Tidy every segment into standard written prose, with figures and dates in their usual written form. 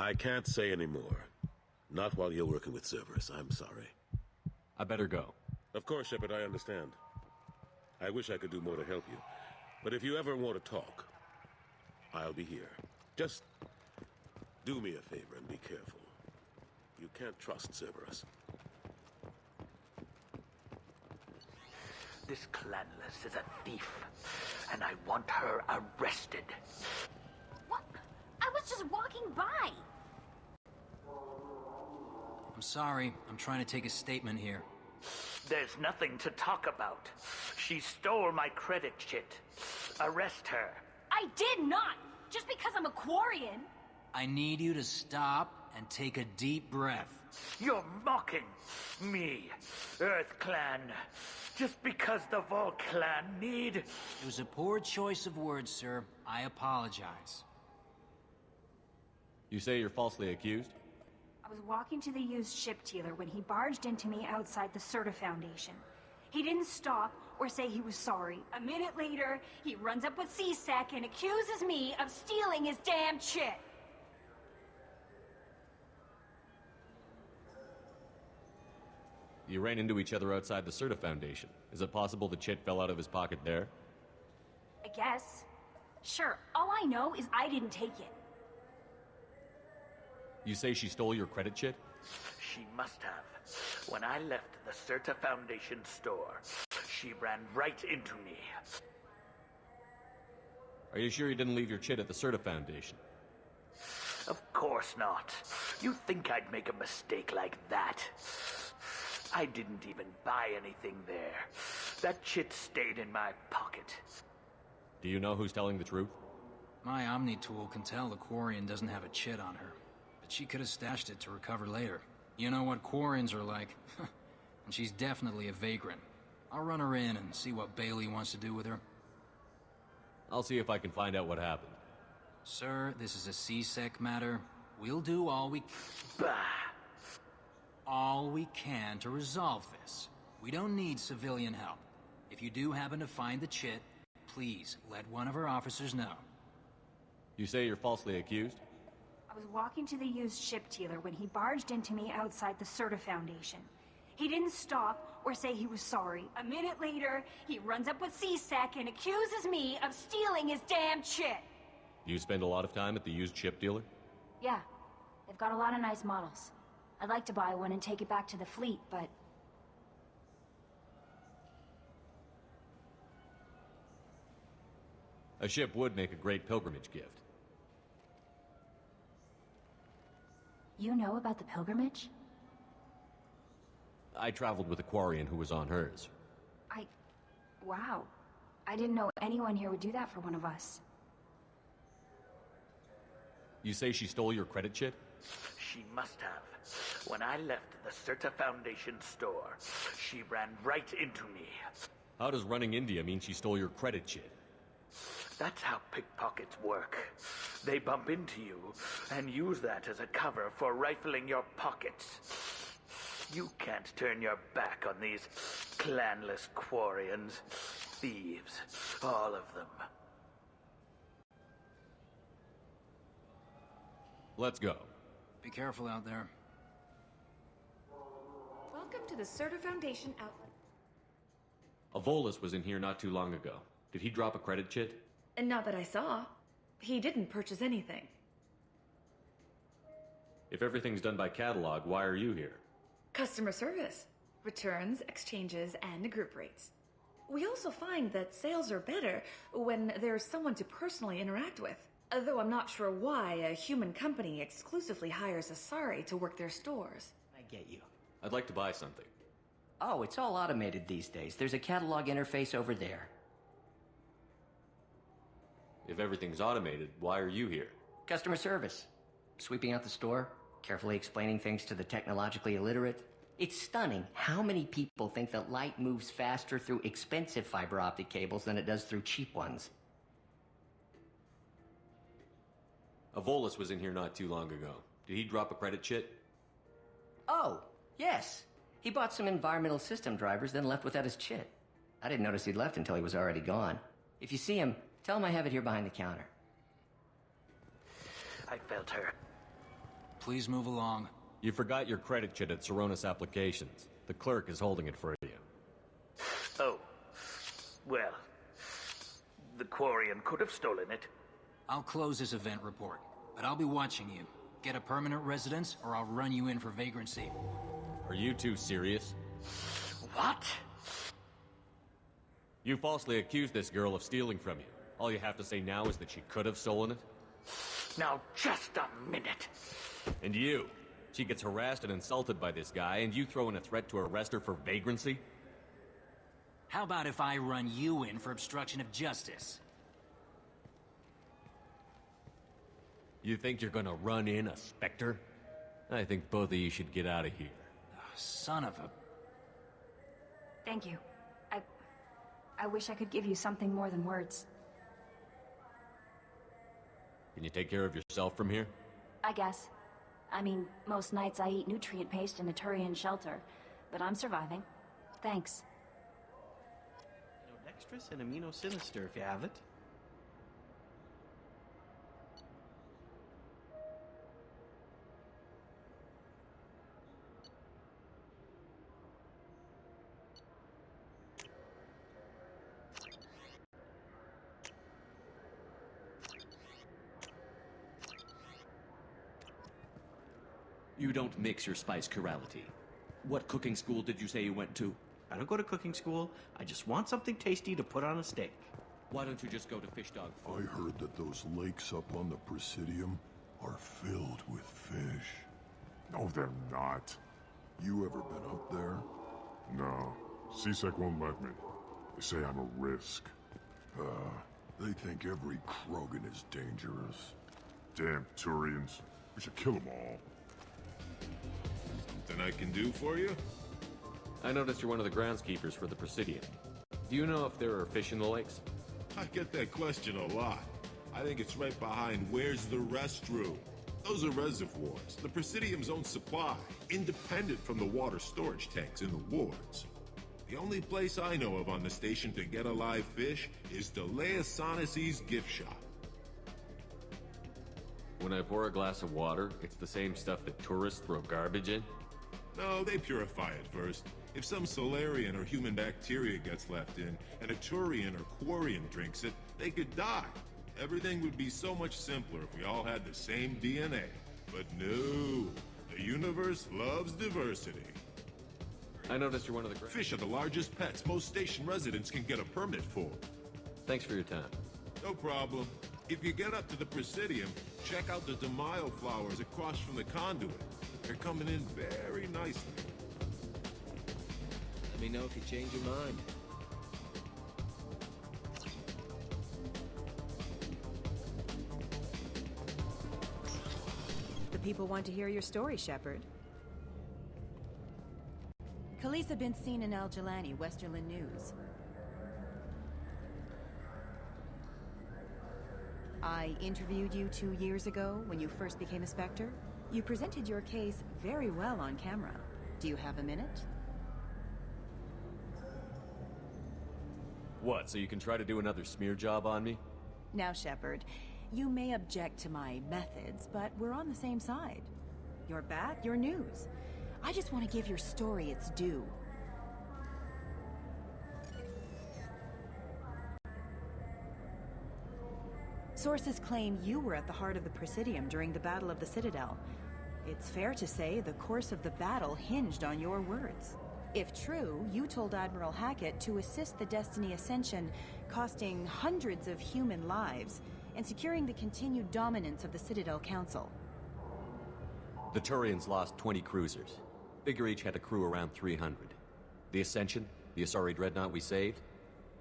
I can't say anymore. Not while you're working with Cerberus, I'm sorry. I better go. Of course, Shepard, I understand. I wish I could do more to help you. But if you ever want to talk, I'll be here. Just do me a favor and be careful. You can't trust Cerberus. This clanless is a thief, and I want her arrested. What? I was just walking by. I'm sorry. I'm trying to take a statement here. There's nothing to talk about. She stole my credit chit. Arrest her. I did not! Just because I'm a Quarian. I need you to stop and take a deep breath. You're mocking me, Earth Clan. Just because the Vol Clan need... It was a poor choice of words, sir. I apologize. You say you're falsely accused? I was walking to the used ship dealer when he barged into me outside the Citadel Foundation. He didn't stop or say he was sorry. A minute later, he runs up with C-Sec and accuses me of stealing his damn chit. You ran into each other outside the Citadel Foundation. Is it possible the chit fell out of his pocket there? I guess. Sure, all I know is I didn't take it. You say she stole your credit chit? She must have. When I left the Citadel Foundation store, she ran right into me. Are you sure you didn't leave your chit at the Citadel Foundation? Of course not. You think I'd make a mistake like that? I didn't even buy anything there. That chit stayed in my pocket. Do you know who's telling the truth? My Omni tool can tell the Quarian doesn't have a chit on her, but she could have stashed it to recover later. You know what Quarians are like. And she's definitely a vagrant. I'll run her in and see what Bailey wants to do with her. I'll see if I can find out what happened. Sir, this is a C-Sec matter. We'll do all we can to resolve this. We don't need civilian help. If you do happen to find the chit, please let one of our officers know. You say you're falsely accused? I was walking to the used ship dealer when he barged into me outside the Citadel Foundation. He didn't stop or say he was sorry. A minute later, he runs up with C-Sec and accuses me of stealing his damn chit. Do you spend a lot of time at the used ship dealer? Yeah, they've got a lot of nice models. I'd like to buy one and take it back to the fleet, but... A ship would make a great pilgrimage gift. You know about the pilgrimage? I traveled with a Quarian who was on hers. Wow. I didn't know anyone here would do that for one of us. You say she stole your credit chit? She must have. When I left the Citadel Foundation store, she ran right into me. How does running India mean she stole your credit chit? That's how pickpockets work. They bump into you and use that as a cover for rifling your pockets. You can't turn your back on these clanless Quarians. Thieves, all of them. Let's go. Be careful out there. Welcome to the Citadel Foundation outlet. A Volus was in here not too long ago. Did he drop a credit chit? And not that I saw. He didn't purchase anything. If everything's done by catalog, why are you here? Customer service. Returns, exchanges, and group rates. We also find that sales are better when there's someone to personally interact with. Though I'm not sure why a human company exclusively hires Asari to work their stores. I get you. I'd like to buy something. Oh, it's all automated these days. There's a catalog interface over there. If everything's automated, why are you here? Customer service. Sweeping out the store, carefully explaining things to the technologically illiterate. It's stunning how many people think that light moves faster through expensive fiber optic cables than it does through cheap ones. A Volus was in here not too long ago. Did he drop a credit chit? Oh, yes. He bought some environmental system drivers, then left without his chit. I didn't notice he'd left until he was already gone. If you see him, tell him I have it here behind the counter. I felt her. please move along. You forgot your credit chit at Saronis Applications. The clerk is holding it for you. Oh. Well, the Quarian could have stolen it. I'll close this event report, but I'll be watching you. Get a permanent residence, or I'll run you in for vagrancy. Are you two serious? What? You falsely accused this girl of stealing from you. All you have to say now is that she could have stolen it? Now, just a minute. And you? She gets harassed and insulted by this guy, and you throw in a threat to arrest her for vagrancy? How about if I run you in for obstruction of justice? You think you're gonna run in a Spectre? I think both of you should get out of here. Oh, son of a... Thank you. I wish I could give you something more than words. Can you take care of yourself from here? I guess. I mean, most nights I eat nutrient paste in a Turian shelter, but I'm surviving. Thanks. Dextrous and amino sinister if you have it. You don't mix your spice chirality. What cooking school did you say you went to? I don't go to cooking school. I just want something tasty to put on a steak. Why don't you just go to Fish Dog? I heard that those lakes up on the Presidium are filled with fish. No, they're not. You ever been up there? No. CSEC won't let me. They say I'm a risk. They think every Krogan is dangerous. Damn Turians. We should kill them all. Something I can do for you? I noticed you're one of the groundskeepers for the Presidium. Do you know if there are fish in the lakes? I get that question a lot. I think it's right behind where's the restroom. Those are reservoirs, the Presidium's own supply, independent from the water storage tanks in the wards. The only place I know of on the station to get a live fish is Delea Sonesi's gift shop. When I pour a glass of water, it's the same stuff that tourists throw garbage in? No, they purify it first. If some Solarian or human bacteria gets left in, and a Turian or Quarian drinks it, they could die. Everything would be so much simpler if we all had the same DNA. But no, the universe loves diversity. I noticed you're one of the Fish are the largest pets most station residents can get a permit for. Thanks for your time. No problem. If you get up to the Presidium, check out the Demaio flowers across from the conduit. They're coming in very nicely. Let me know if you change your mind. The people want to hear your story, Shepard. Khaleesa been seen in Al Jelani, Westerland News. I interviewed you 2 years ago when you first became a Spectre. You presented your case very well on camera. Do you have a minute? What, so you can try to do another smear job on me? Now, Shepard, you may object to my methods, but we're on the same side. You're back, you're news. I just want to give your story its due. Sources claim you were at the heart of the Presidium during the Battle of the Citadel. It's fair to say the course of the battle hinged on your words. If true, you told Admiral Hackett to assist the Destiny Ascension, costing hundreds of human lives, and securing the continued dominance of the Citadel Council. The Turians lost 20 cruisers. Figure each had a crew around 300. The Ascension, the Asari dreadnought we saved,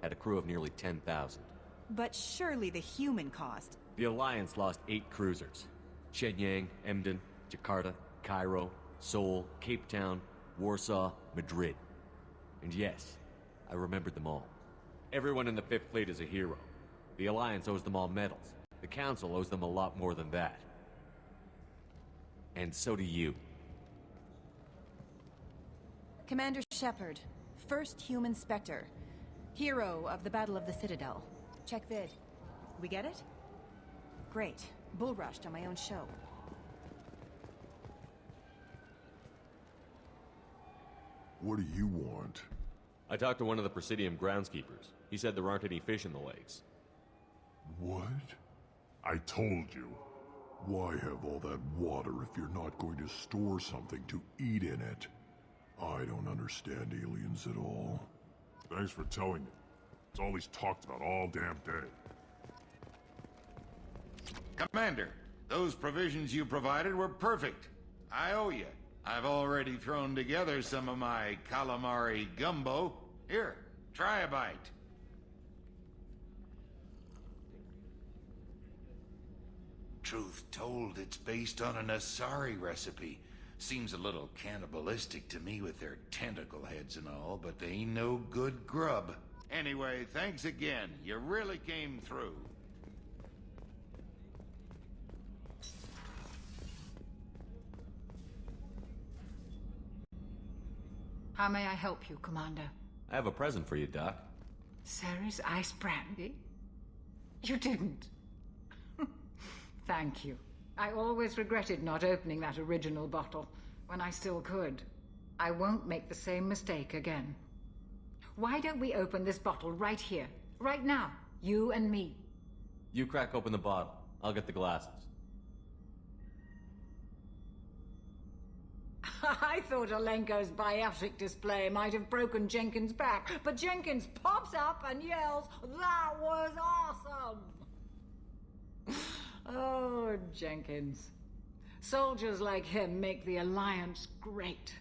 had a crew of nearly 10,000. But surely the human cost. The Alliance lost 8 cruisers. Shenyang, Emden, Jakarta, Cairo, Seoul, Cape Town, Warsaw, Madrid. And yes, I remembered them all. Everyone in the 5th Fleet is a hero. The Alliance owes them all medals. The Council owes them a lot more than that. And so do you. Commander Shepard, first human Spectre. Hero of the Battle of the Citadel. Check vid. We get it? Great. Bull rushed on my own show. What do you want? I talked to one of the Presidium groundskeepers. He said there aren't any fish in the lakes. What? I told you. Why have all that water if you're not going to store something to eat in it? I don't understand aliens at all. Thanks for telling me. It's all he's talked about all damn day. Commander, those provisions you provided were perfect. I owe you. I've already thrown together some of my calamari gumbo. Here, try a bite. Truth told, it's based on an Asari recipe. Seems a little cannibalistic to me with their tentacle heads and all, but they ain't no good grub. Anyway, thanks again. You really came through. How may I help you, Commander? I have a present for you, Doc. Ceres ice brandy? You didn't. Thank you. I always regretted not opening that original bottle when I still could. I won't make the same mistake again. Why don't we open this bottle right here, right now, you and me? You crack open the bottle. I'll get the glasses. I thought Alenko's biotic display might have broken Jenkins' back, but Jenkins pops up and yells, "That was awesome!" Oh, Jenkins. Soldiers like him make the Alliance great.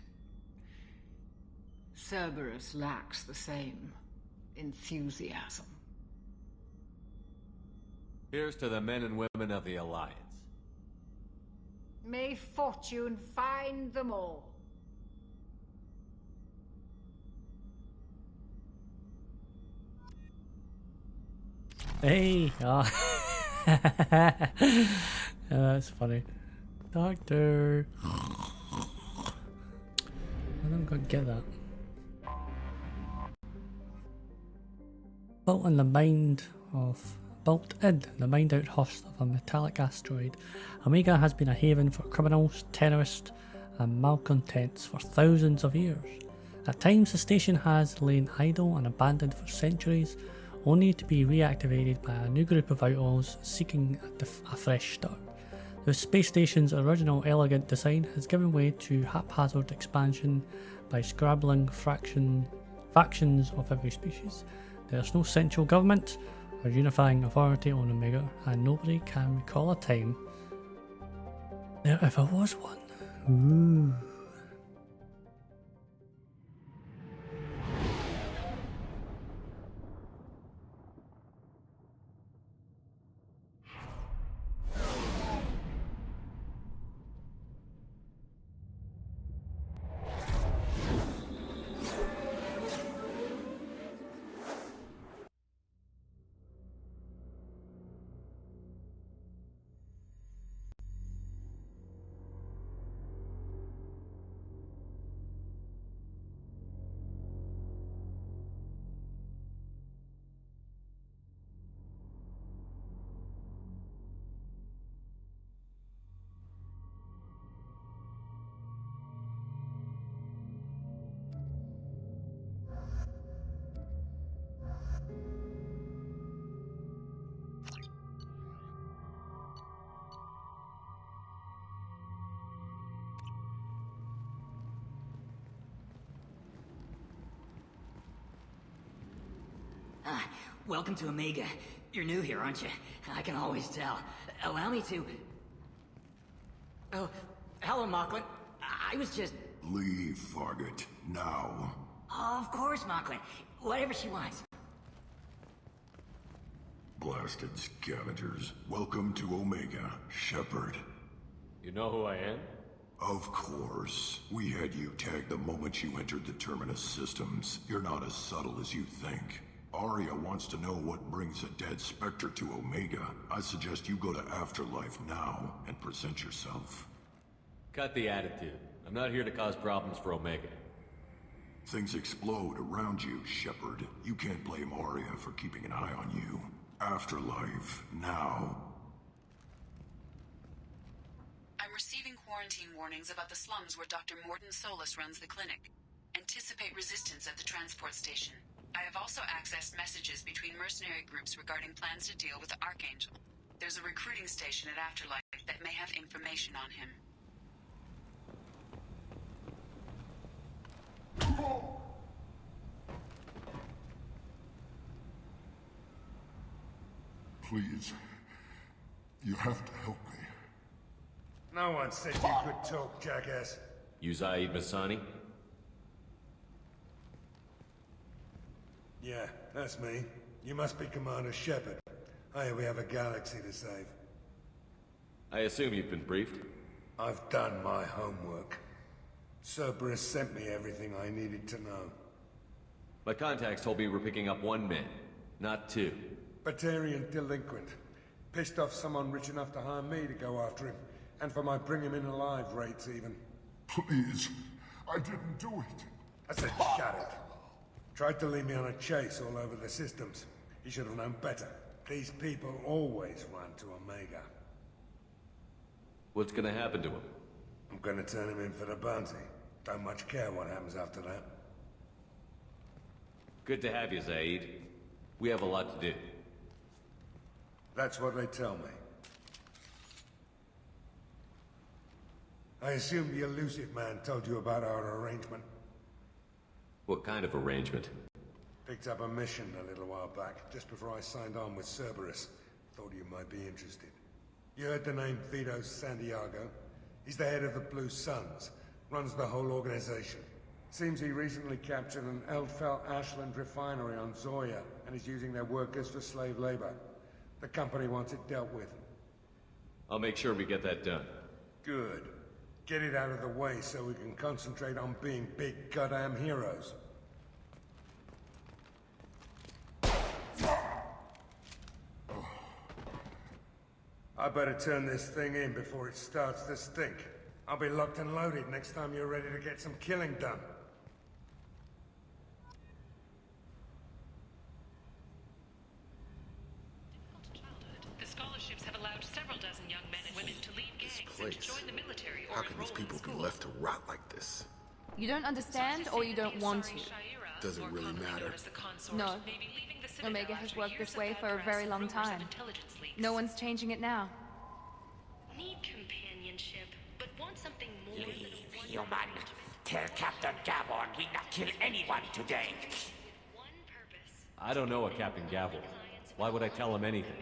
Cerberus lacks the same enthusiasm. Here's to the men and women of the Alliance. May fortune find them all. Hey! Oh. That's funny. Doctor! I don't quite get that. Built in the mind outhouse of a metallic asteroid, Omega has been a haven for criminals, terrorists, and malcontents for thousands of years. At times, the station has lain idle and abandoned for centuries, only to be reactivated by a new group of outlaws seeking a fresh start. The space station's original elegant design has given way to haphazard expansion by scrabbling factions of every species. There's no central government or unifying authority on Omega, and nobody can recall a time there ever was one. Ooh. Welcome to Omega. You're new here, aren't you? I can always tell. Allow me to... Oh, hello, Mocklin. I was just... Leave, Fargate. Now. Oh, of course, Mocklin. Whatever she wants. Blasted scavengers. Welcome to Omega, Shepard. You know who I am? Of course. We had you tagged the moment you entered the Terminus systems. You're not as subtle as you think. Arya wants to know what brings a dead Spectre to Omega. I suggest you go to Afterlife now and present yourself. Cut the attitude. I'm not here to cause problems for Omega. Things explode around you, Shepard. You can't blame Arya for keeping an eye on you. Afterlife, now. I'm receiving quarantine warnings about the slums where Dr. Morton Solus runs the clinic. And anticipate resistance at the transport station. I have also accessed messages between mercenary groups regarding plans to deal with the Archangel. There's a recruiting station at Afterlife that may have information on him. Please. You have to help me. No one said you could talk, jackass. You Zaid Masani? Yeah, that's me. You must be Commander Shepard. Hey, we have a galaxy to save. I assume you've been briefed? I've done my homework. Cerberus sent me everything I needed to know. My contacts told me we're picking up one man, not two. Batarian delinquent. Pissed off someone rich enough to hire me to go after him. And for my bring him in alive rates even. Please. I didn't do it. I said shut it. Tried to lead me on a chase all over the systems. He should have known better. These people always run to Omega. What's gonna happen to him? I'm gonna turn him in for the bounty. Don't much care what happens after that. Good to have you, Zaid. We have a lot to do. That's what they tell me. I assume the elusive man told you about our arrangement. What kind of arrangement? Picked up a mission a little while back, just before I signed on with Cerberus. Thought you might be interested. You heard the name Vito Santiago? He's the head of the Blue Suns, runs the whole organization. Seems he recently captured an Eldfell Ashland refinery on Zoya, and is using their workers for slave labor. The company wants it dealt with. I'll make sure we get that done. Good. Get it out of the way so we can concentrate on being big goddamn heroes. I better turn this thing in before it starts to stink. I'll be locked and loaded next time you're ready to get some killing done. The scholarships have allowed several dozen young men and women to leave gangs and to join the military or How can these people be left to rot like this? You don't understand or you don't want to? Doesn't really matter. No. Omega has worked this way for a very long time. No one's changing it now. Need companionship, but want something more than a Human, tell Captain Gavon we not kill anyone today. I don't know a Captain Gavel. Why would I tell him anything?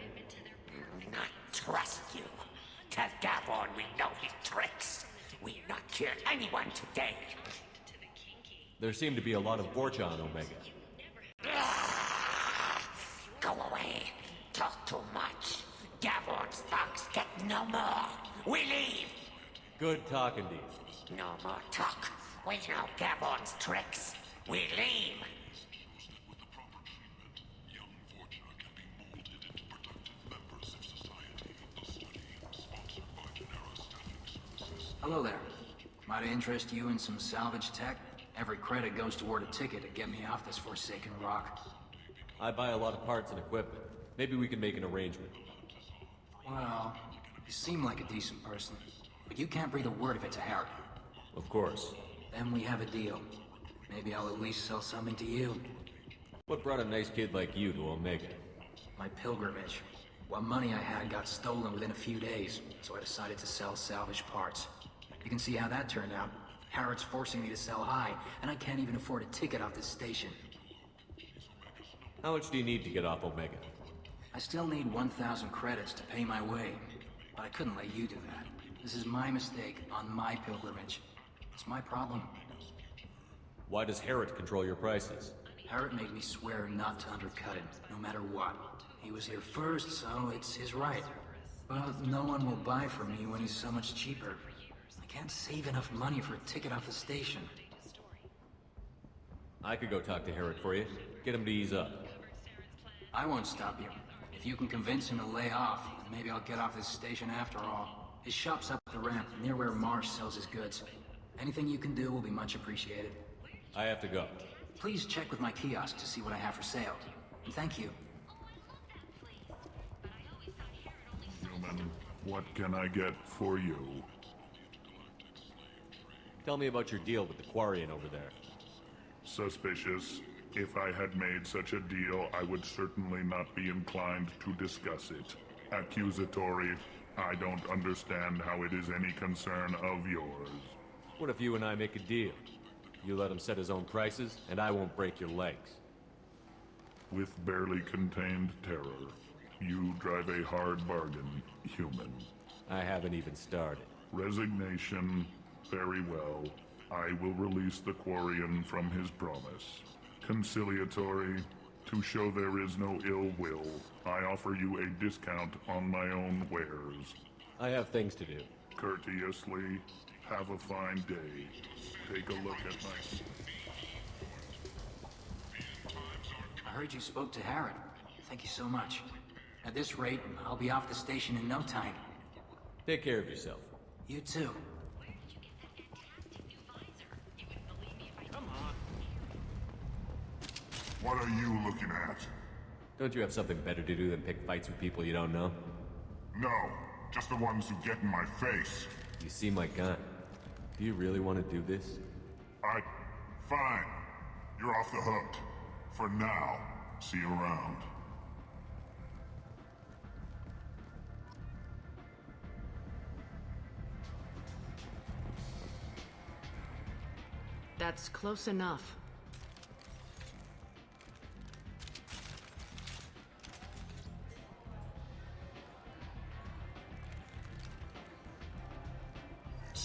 Not trust you. Tell Gavon we know his tricks. We not kill anyone today. There seem to be a lot of Vorcha on Omega. Go away. Talk too much. Gavon's thugs get no more. We leave. Good talking to you. No more talk. We know Gavon's tricks. We leave. Hello there. Might I interest you in some salvage tech? Every credit goes toward a ticket to get me off this forsaken rock. I buy a lot of parts and equipment. Maybe we can make an arrangement. Well, you seem like a decent person, but you can't breathe a word of it to Harry. Of course. Then we have a deal. Maybe I'll at least sell something to you. What brought a nice kid like you to Omega? My pilgrimage. What money I had got stolen within a few days, so I decided to sell salvage parts. You can see how that turned out. Harrod's forcing me to sell high, and I can't even afford a ticket off this station. How much do you need to get off Omega? I still need 1,000 credits to pay my way, but I couldn't let you do that. This is my mistake on my pilgrimage. It's my problem. Why does Harrod control your prices? Harrod made me swear not to undercut him, no matter what. He was here first, so it's his right. But no one will buy from me when he's so much cheaper. I can't save enough money for a ticket off the station. I could go talk to Harrod for you. Get him to ease up. I won't stop you. If you can convince him to lay off, then maybe I'll get off this station after all. His shop's up the ramp, near where Marsh sells his goods. Anything you can do will be much appreciated. I have to go. Please check with my kiosk to see what I have for sale. And thank you. Human, what can I get for you? Tell me about your deal with the Quarian over there. Suspicious. If I had made such a deal, I would certainly not be inclined to discuss it. Accusatory. I don't understand how it is any concern of yours. What if you and I make a deal? You let him set his own prices, and I won't break your legs. With barely contained terror, you drive a hard bargain, human. I haven't even started. Resignation. Very well. I will release the Quarian from his promise. Conciliatory. To show there is no ill will, I offer you a discount on my own wares. I have things to do. Courteously, have a fine day. Take a look at my... I heard you spoke to Harrod. Thank you so much. At this rate, I'll be off the station in no time. Take care of yourself. You too. What are you looking at? Don't you have something better to do than pick fights with people you don't know? No, just the ones who get in my face. You see my gun. Do you really want to do this? Fine. You're off the hook. For now. See you around. That's close enough.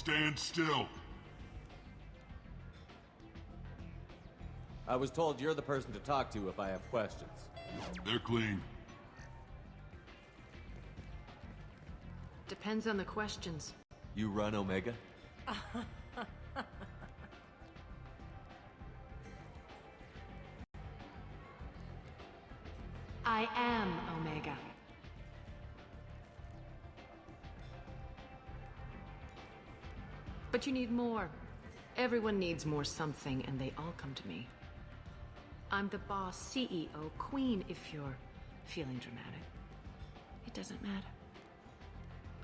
Stand still. I was told you're the person to talk to if I have questions. They're clean. Depends on the questions. You run Omega? I am Omega. But you need more. Everyone needs more something, and they all come to me. I'm the boss, CEO, queen, if you're feeling dramatic. It doesn't matter.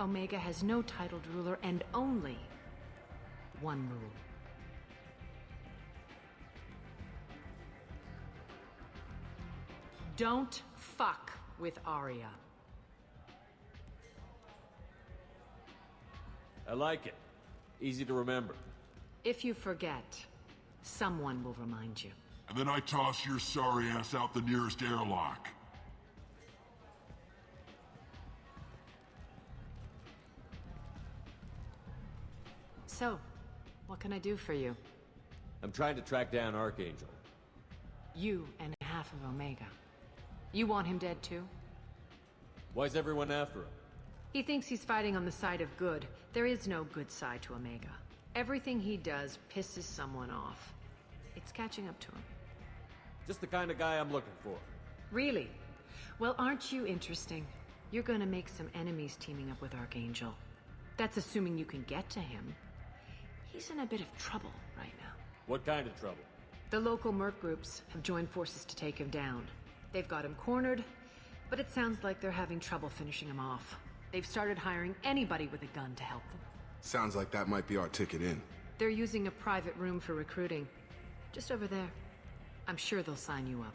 Omega has no titled ruler and only one rule. Don't fuck with Arya. I like it. Easy to remember. If you forget, someone will remind you. And then I toss your sorry ass out the nearest airlock. So, what can I do for you? I'm trying to track down Archangel. You and half of Omega. You want him dead too? Why's everyone after him? He thinks he's fighting on the side of good. There is no good side to Omega. Everything he does pisses someone off. It's catching up to him. Just the kind of guy I'm looking for. Really? Well, aren't you interesting? You're gonna make some enemies teaming up with Archangel. That's assuming you can get to him. He's in a bit of trouble right now. What kind of trouble? The local merc groups have joined forces to take him down. They've got him cornered, but it sounds like they're having trouble finishing him off. They've started hiring anybody with a gun to help them. Sounds like that might be our ticket in. They're using a private room for recruiting. Just over there. I'm sure they'll sign you up.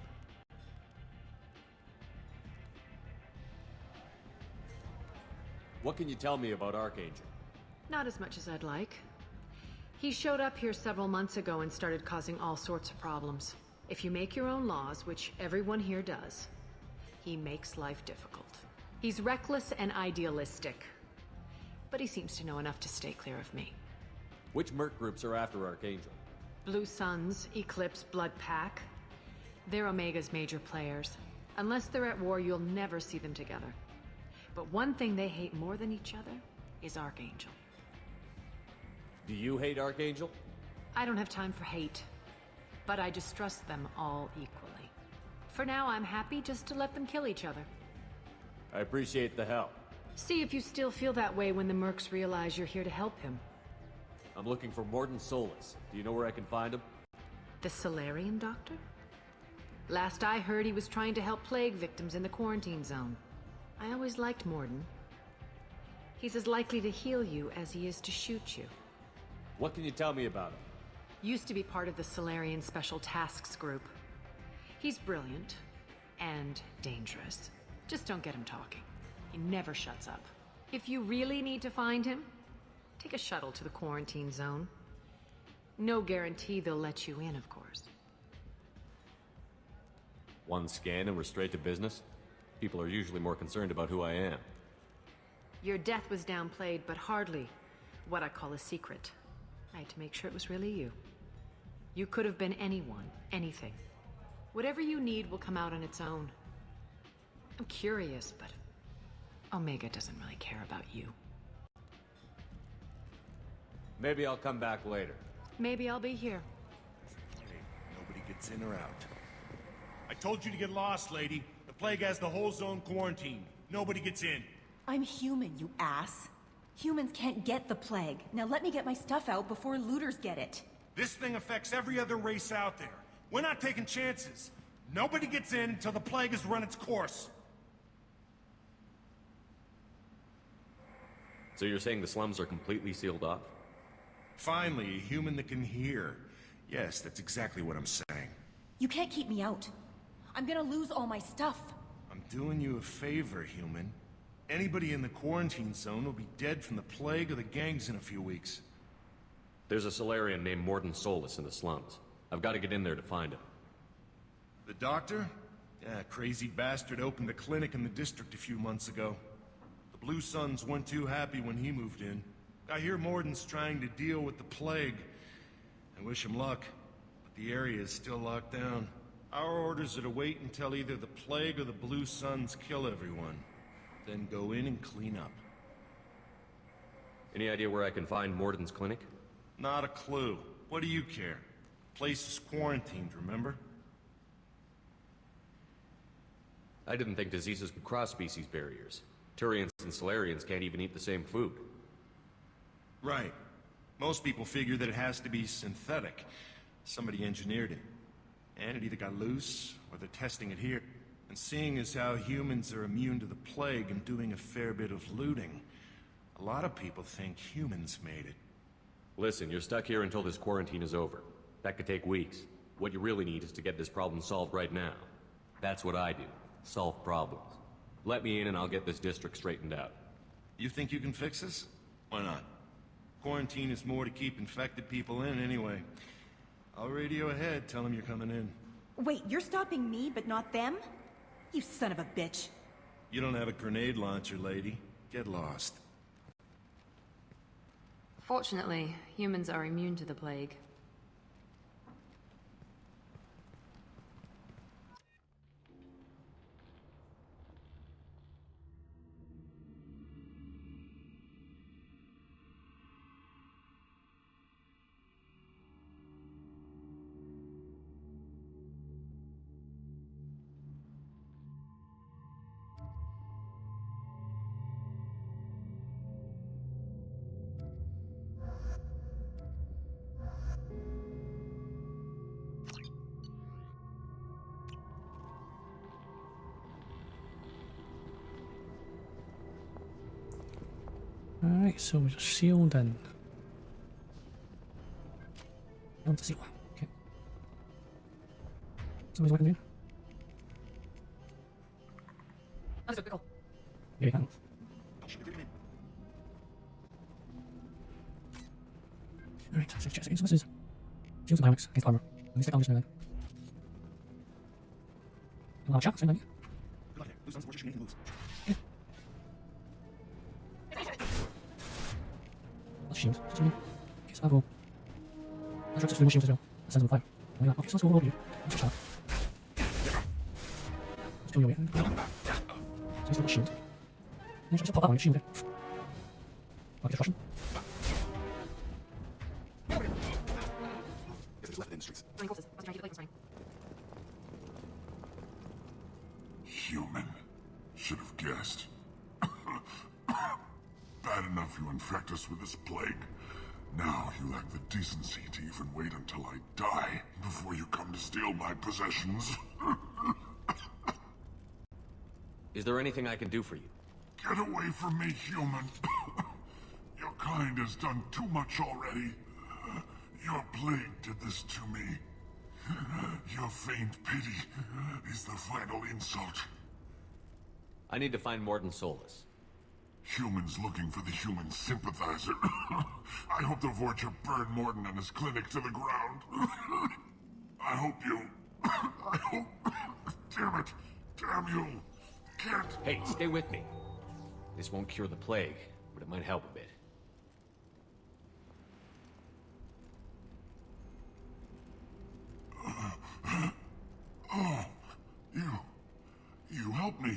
What can you tell me about Archangel? Not as much as I'd like. He showed up here several months ago and started causing all sorts of problems. If you make your own laws, which everyone here does, he makes life difficult. He's reckless and idealistic. But he seems to know enough to stay clear of me. Which merc groups are after Archangel? Blue Suns, Eclipse, Blood Pack. They're Omega's major players. Unless they're at war, you'll never see them together. But one thing they hate more than each other is Archangel. Do you hate Archangel? I don't have time for hate. But I distrust them all equally. For now, I'm happy just to let them kill each other. I appreciate the help. See if you still feel that way when the mercs realize you're here to help him. I'm looking for Mordin Solus. Do you know where I can find him? The Solarian doctor? Last I heard, he was trying to help plague victims in the quarantine zone. I always liked Mordin. He's as likely to heal you as he is to shoot you. What can you tell me about him? Used to be part of the Solarian Special Tasks Group. He's brilliant and dangerous. Just don't get him talking. He never shuts up. If you really need to find him, take a shuttle to the quarantine zone. No guarantee they'll let you in, of course. One scan and we're straight to business? People are usually more concerned about who I am. Your death was downplayed, but hardly what I call a secret. I had to make sure it was really you. You could have been anyone, anything. Whatever you need will come out on its own. I'm curious, but Omega doesn't really care about you. Maybe I'll come back later. Maybe I'll be here. Nobody gets in or out. I told you to get lost, lady. The plague has the whole zone quarantined. Nobody gets in. I'm human, you ass. Humans can't get the plague. Now let me get my stuff out before looters get it. This thing affects every other race out there. We're not taking chances. Nobody gets in until the plague has run its course. So you're saying the slums are completely sealed off? Finally, a human that can hear. Yes, that's exactly what I'm saying. You can't keep me out. I'm gonna lose all my stuff. I'm doing you a favor, human. Anybody in the quarantine zone will be dead from the plague or the gangs in a few weeks. There's a Solarian named Morden Solus in the slums. I've got to get in there to find him. The doctor? Yeah, crazy bastard opened a clinic in the district a few months ago. The Blue Suns weren't too happy when he moved in. I hear Morden's trying to deal with the plague. I wish him luck, but the area is still locked down. Our orders are to wait until either the plague or the Blue Suns kill everyone. Then go in and clean up. Any idea where I can find Morden's clinic? Not a clue. What do you care? The place is quarantined, remember? I didn't think diseases could cross species barriers. Turians and Solarians can't even eat the same food. Right. Most people figure that it has to be synthetic. Somebody engineered it. And it either got loose, or they're testing it here. And seeing as how humans are immune to the plague and doing a fair bit of looting, a lot of people think humans made it. Listen, you're stuck here until this quarantine is over. That could take weeks. What you really need is to get this problem solved right now. That's what I do. Solve problems. Let me in and I'll get this district straightened out. You think you can fix this? Why not? Quarantine is more to keep infected people in anyway. I'll radio ahead, tell them you're coming in. Wait, you're stopping me, but not them? You son of a bitch. You don't have a grenade launcher, lady. Get lost. Fortunately, humans are immune to the plague. Alright, so we're sealed in. Sealed to seal. Okay. Somebody's working here. That's a good call. Yeah, you can. Alright, let's check against this. Shields and dynamics against armor. Let me stick down just now then. You'll have a shot, same thing. Good luck there. Blue Suns, we're just making moves. Let's shield. Just okay, so I'll go. I'll try to swing my shield as well. That sends them fire. Like that. Okay, so let's go over here. Let's check that. Let's go your way. So he's got a shield. Then just pop that on your shield there. I'll get Russian. It's left in the streets. Human. Should have guessed. Bad enough you infect us with this plague. Now you lack the decency to even wait until I die before you come to steal my possessions. Is there anything I can do for you? Get away from me, human. Your kind has done too much already. Your plague did this to me. Your feigned pity is the final insult. I need to find Morden Solus. Humans looking for the human sympathizer. I hope the Vorcha burn Morden and his clinic to the ground. I hope you... I hope... Damn it. Damn you. Can't... Hey, stay with me. This won't cure the plague, but it might help a bit. Oh, you helped me.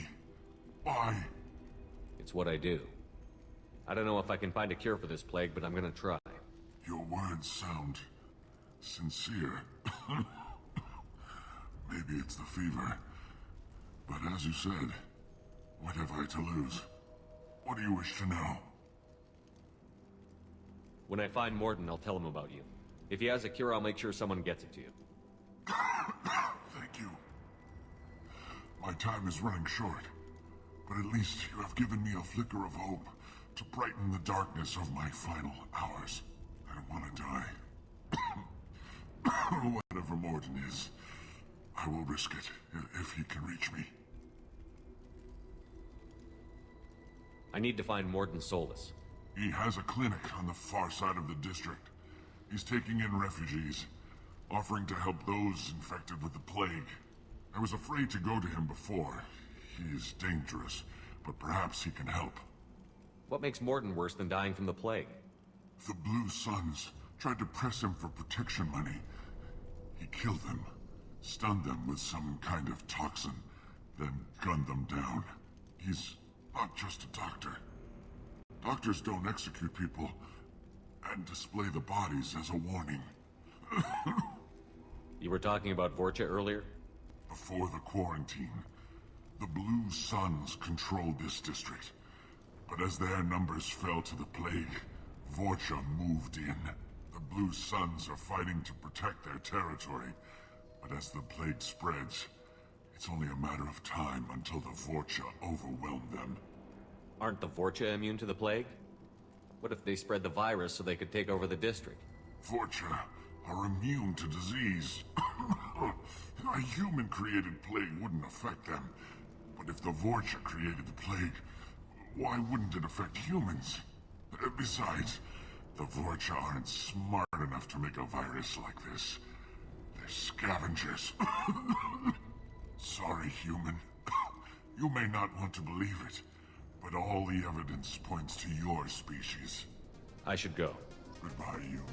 Why? It's what I do. I don't know if I can find a cure for this plague, but I'm gonna try. Your words sound sincere. Maybe it's the fever. But as you said, what have I to lose? What do you wish to know? When I find Morden, I'll tell him about you. If he has a cure, I'll make sure someone gets it to you. Thank you. My time is running short, but at least you have given me a flicker of hope to brighten the darkness of my final hours. I don't want to die. Whatever Morden is, I will risk it if he can reach me. I need to find Morden Solus. He has a clinic on the far side of the district. He's taking in refugees, offering to help those infected with the plague. I was afraid to go to him before. He is dangerous, but perhaps he can help. What makes Morden worse than dying from the plague? The Blue Suns tried to press him for protection money. He killed them, stunned them with some kind of toxin, then gunned them down. He's not just a doctor. Doctors don't execute people and display the bodies as a warning. You were talking about Vorcha earlier? Before the quarantine, the Blue Suns controlled this district. But as their numbers fell to the plague, Vorcha moved in. The Blue Suns are fighting to protect their territory. But as the plague spreads, it's only a matter of time until the Vorcha overwhelm them. Aren't the Vorcha immune to the plague? What if they spread the virus so they could take over the district? Vorcha are immune to disease. A human-created plague wouldn't affect them. But if the Vorcha created the plague, why wouldn't it affect humans? Besides, the Vorcha aren't smart enough to make a virus like this. They're scavengers. Sorry, human. You may not want to believe it, but all the evidence points to your species. I should go. Goodbye, human.